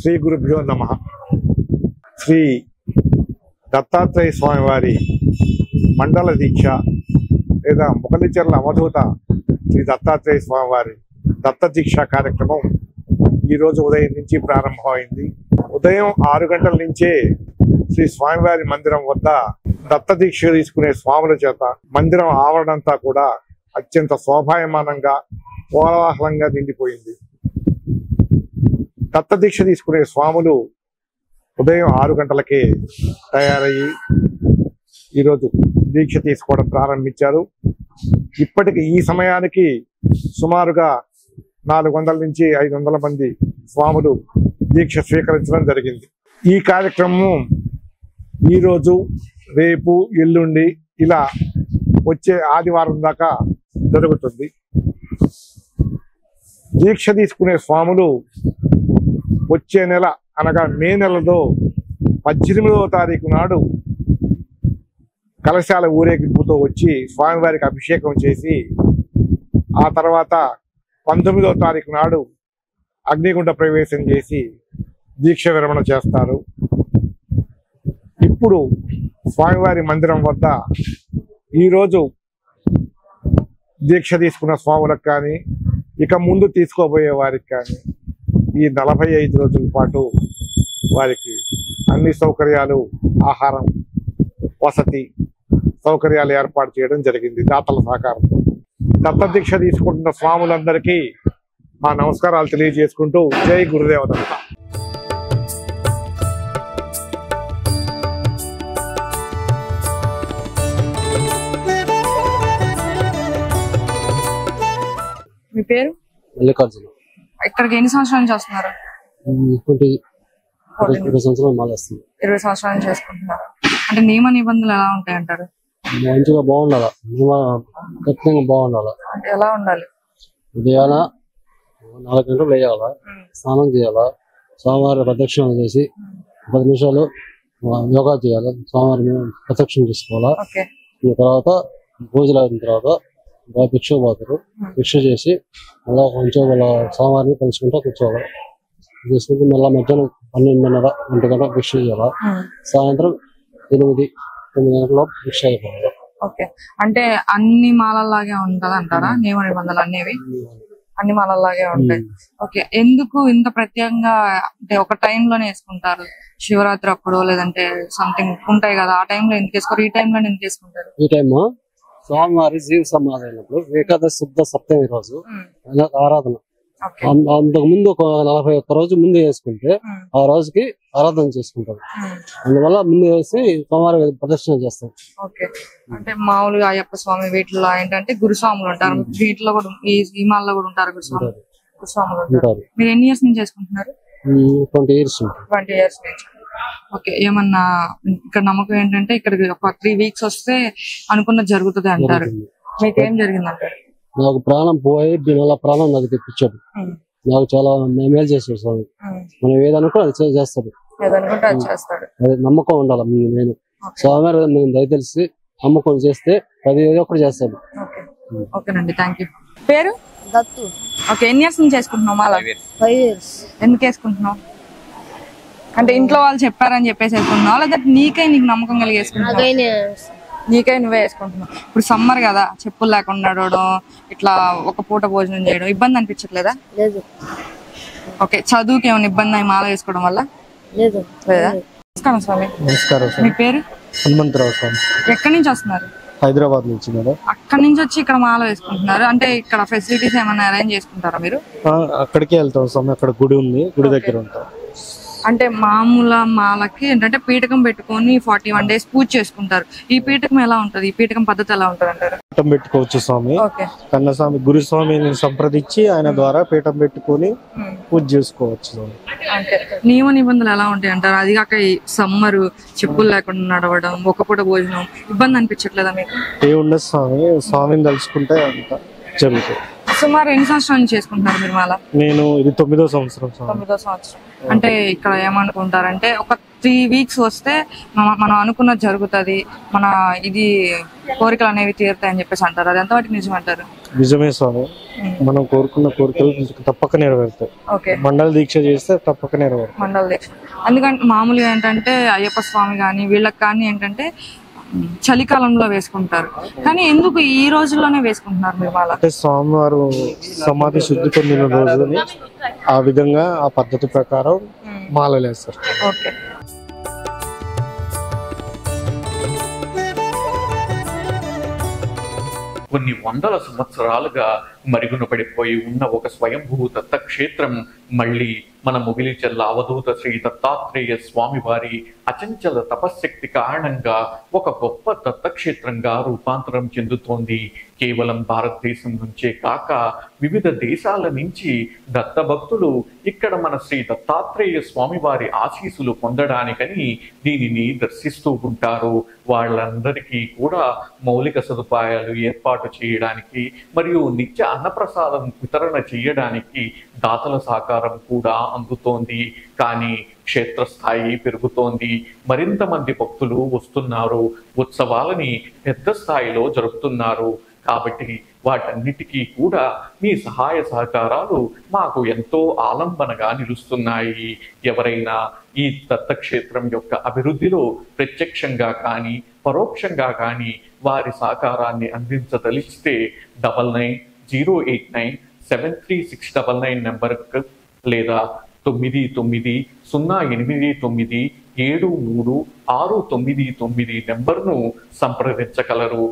శ్రీ గురుభ్యో నమః. శ్రీ దత్తాత్రేయ స్వామి వారి మండల దీక్ష లేదా ముఖలిచర్ల అవధూత శ్రీ దత్తాత్రేయ స్వామి వారి దత్త దీక్ష కార్యక్రమం ఈరోజు ఉదయం నుంచి ప్రారంభమైంది. ఉదయం 6 గంటల నుంచే శ్రీ స్వామివారి మందిరం వద్ద దత్త దీక్ష తీసుకునే స్వాముల చేత మందిరం ఆవరణంతా కూడా అత్యంత శోభాయమానంగా కోలాహలంగా నిండిపోయింది. దత్త దీక్ష తీసుకునే స్వాములు ఉదయం 6 గంటలకే తయారయ్యి ఈరోజు దీక్ష తీసుకోవడం ప్రారంభించారు. ఇప్పటికి ఈ సమయానికి సుమారుగా 400 నుంచి 500 మంది స్వాములు దీక్ష స్వీకరించడం జరిగింది. ఈ కార్యక్రమం ఈరోజు, రేపు, ఎల్లుండి ఇలా వచ్చే ఆదివారం దాకా జరుగుతుంది. దీక్ష తీసుకునే స్వాములు వచ్చే నెల అనగా మే నెలలో 18వ తారీఖు నాడు కలశాల ఊరేగింపుతో వచ్చి స్వామివారికి అభిషేకం చేసి ఆ తర్వాత 19వ తారీఖు నాడు అగ్నిగుండ ప్రవేశం చేసి దీక్ష విరమణ చేస్తారు. ఇప్పుడు స్వామివారి మందిరం వద్ద ఈరోజు దీక్ష తీసుకున్న స్వాములకు కానీ ఇక ముందు తీసుకోబోయే వారికి కానీ ఈ 45 రోజుల పాటు వారికి అన్ని సౌకర్యాలు, ఆహారం, వసతి సౌకర్యాలు ఏర్పాటు చేయడం జరిగింది దాతల సహకారంతో. దత్త దీక్ష తీసుకుంటున్న స్వాములందరికీ మా నమస్కారాలు తెలియజేసుకుంటూ జై గురుదేవ దత్త. మీ పేరు? మల్లికార్జున. ఇక్కడికి ఎన్ని సంవత్సరాల నుంచి వస్తున్నారు? 20 సంవత్సరాలు మాలేస్తుంది. 20 సంవత్సరాల నుంచి చేసుకుంటున్నారు. అంటే నియమ నిబంధనలు ఎలా ఉంటాయి అంటారు? మంచిగా బాగుండాలా, ఖచ్చితంగా బాగుండాలా. అంటే ఎలా ఉండాలి? ఉదయాన 4 గంటలు లేయాలా, స్నానం చేయాలా, స్వామివారి ప్రదక్షిణ చేసి 10 నిమిషాలు యోగా చేయాలా, స్వామివారి ప్రదక్షిణ చేసుకోవాలా. ఈ తర్వాత పూజలు అయిన తర్వాత భిక్ష పోతారు. భిక్ష చేసి మళ్ళా కొంచెం వాళ్ళ స్వామివారిని కలుసుకుంటా కూర్చోవాలి. చేసుకుంటే మళ్ళీ మధ్యాహ్నం 12:30, 1 గంట భిక్ష చేయాలా. సాయంత్రం 8-9 గంటల భిక్ష అయిపోవాలి. ఓకే, అంటే అన్ని మాలలాగే ఉంటది అంటారా? నియమ నిబంధనలు అనేవి అన్ని మాలలాగే ఉంటాయి. ఓకే, ఎందుకు ఇంత ప్రత్యేకంగా అంటే ఒక టైంలోనే వేసుకుంటారు? శివరాత్రి అప్పుడు లేదంటే సంథింగ్ ఉంటాయి కదా, ఆ టైంలో ఎందుకు వేసుకోరు? ఈ టైంలో ఎందుకు వేసుకుంటారు? ఈ టైమ్ స్వామివారి జీవ సమాధి అయినప్పుడు ఏకాదశి శుద్ధ సప్తమి రోజు ఆరాధన. అంతకు ముందు ఒక 41 రోజు ముందు వేసుకుంటే ఆ రోజుకి ఆరాధన చేసుకుంటారు. అందువల్ల ముందు వేసి స్వామివారి ప్రదర్శన చేస్తారు. ఓకే, అంటే మామూలుగా అయ్యప్ప స్వామి వీటిలో ఏంటంటే గురుస్వాములు ఉంటారు, వీటిలో కూడా ఈ మాల్లో కూడా ఉంటారు గురుస్వాములు ఉంటారు. మీరు ఎన్ని ఇయర్స్ నుంచి చేసుకుంటున్నారు? 20 years. 20 years నుంచి. ఓకే, ఏమన్నా ఇక్కడ నమ్మకం ఏంటంటే ఇక్కడికి ఒక 3 weeks వస్తే అనుకున్నది జరుగుతుంది అంటారు. మీకు ఏం జరిగింది అంటారు? నాకు ప్రాణం పోయి దీనివల్ల ప్రాణం నాకు తెప్పించాడు. నాకు చాలా మేలు చేశాడు స్వామి. మనం ఏదనుకో అది చేస్తాడు. అదే నమ్మకం ఉండాలి. నేను స్వామి నేను దయతెలిసి నమ్మకం చేస్తే అది ఏదో ఒకటి చేస్తాడు. ఓకేనండి, థ్యాంక్ యూ. పేరు? దత్తు. ఓకే, ఎన్ని ఇయర్స్ నుంచి వేసుకుంటున్నావు మాల? 5 years. ఎందుకు వేసుకుంటున్నావు? అంటే ఇంట్లో వాళ్ళు చెప్పారని చెప్పేసి వేసుకుంటున్నావు లేదంటే నీకు నమ్మకం కలిగి వేసుకుంటున్నావు? నీకై నువ్వే వేసుకుంటున్నావు. ఇప్పుడు సమ్మర్ కదా, చెప్పులు లేకుండా నడవడం, ఇట్లా ఒక పూట భోజనం చేయడం ఇబ్బంది అనిపించట్లేదా? లేదు. ఓకే, చదువుకి ఏమైనా ఇబ్బంది అయి మాల వేసుకోవడం వల్ల? లేదు. లేదా? నమస్కారం స్వామి. నమస్కారం. మీ పేరు? హనుమంతరావు స్వామి. ఎక్కడి నుంచి వస్తున్నారు? హైదరాబాద్ నుంచి. అక్కడి నుంచి వచ్చి ఇక్కడ మాల వేసుకుంటున్నారు. అంటే ఇక్కడ ఫెసిలిటీస్ ఏమైనా అరేంజ్ చేసుకుంటారా మీరు? అక్కడికే వెళ్తాం స్వామి. అక్కడ గుడి ఉంది, గుడి దగ్గర ఉంటాం. అంటే మామూలు మాలకి ఏంటంటే పీఠకం పెట్టుకొని 41 days పూజ చేసుకుంటారు. ఈ పీఠకం ఎలా ఉంటది? ఈ పీఠకం పద్ధతి ఎలా ఉంటది అంటారు? పీఠం పెట్టుకోవచ్చు స్వామి. కన్నస్వామి గురుస్వామిని సంప్రదించి ఆయన ద్వారా పీఠం పెట్టుకొని పూజ చేసుకోవచ్చు. అంటే నియమ నిబంధనలు ఎలా ఉంటాయి అంటారు? అది కాక సమ్మరు, చెప్పులు లేకుండా నడవడం, ఒక పూట భోజనం ఇబ్బంది అనిపించట్లేదా మీకు? ఏముండదు స్వామి, స్వామిని తలుచుకుంటే అంత జరుగుతుంది. సుమారు ఎన్ని సంవత్సరాల నుంచి చేసుకుంటున్నారు మీరు మాల? నేను ఇది 9వ సంవత్సరం. 9వ సంవత్సరం. అంటే ఇక్కడ ఏమనుకుంటారంటే ఒక 3 weeks వస్తే మనం అనుకున్నది జరుగుతుంది, మన ఇది కోరికలు అనేవి తీరుతాయని చెప్పేసి అంటారు. అది ఎంతవరకు నిజం అంటారు? నిజమే స్వామి, మనం కోరుకున్న కోరికలు తప్పక నెరవేరుతాయి. ఓకే, మండల దీక్ష చేస్తే తప్పక నెరవేరుతాయి. మండల దీక్ష. ఎందుకంటే మామూలుగా ఏంటంటే అయ్యప్ప స్వామి కానీ వీళ్ళకి కానీ ఏంటంటే చలికాలంలో వేసుకుంటారు, కానీ ఎందుకు ఈ రోజుల్లోనే వేసుకుంటున్నారు మీరు మాల? అంటే స్వామివారు సమాధి శుద్ధి పొందిన రోజుని ఆ విధంగా ఆ పద్ధతి ప్రకారం మాలలు వేస్తారు. ఓకే. కొన్ని వందల సంవత్సరాలుగా మరుగున పడిపోయి ఉన్న ఒక స్వయంభూ దత్తక్షేత్రం మళ్ళీ మన ముగిలిచెల్ల అవధూత శ్రీ దత్తాత్రేయ స్వామి వారి అచంచల తపశ్శక్తి కారణంగా ఒక గొప్ప దత్తక్షేత్రంగా రూపాంతరం చెందుతోంది. కేవలం భారతదేశం నుంచే కాక వివిధ దేశాల నుంచి దత్త భక్తులు ఇక్కడ మన శ్రీ దత్తాత్రేయ స్వామి వారి ఆశీస్సులు పొందడానికని దీనిని దర్శిస్తూ ఉంటారు. వాళ్ళందరికీ కూడా మౌలిక సదుపాయాలు ఏర్పాటు చేయడానికి మరియు నిత్య అన్నప్రసాదం వితరణ చేయడానికి దాతల సహకారం కూడా అందుతోంది. కానీ క్షేత్రస్థాయి పెరుగుతోంది, మరింత మంది భక్తులు వస్తున్నారు, ఉత్సవాలని పెద్ద స్థాయిలో జరుపుతున్నారు. కాబట్టి వాటన్నిటికీ కూడా మీ సహాయ సహకారాలు మాకు ఎంతో ఆలంబనగా నిలుస్తున్నాయి. ఎవరైనా ఈ దత్తక్షేత్రం యొక్క అభివృద్ధిలో ప్రత్యక్షంగా కానీ పరోక్షంగా కానీ వారి సహకారాన్ని అందించదలిస్తే 9908973699 నెంబర్కు లేదా 9908973699 నెంబర్ను సంప్రదించగలరు.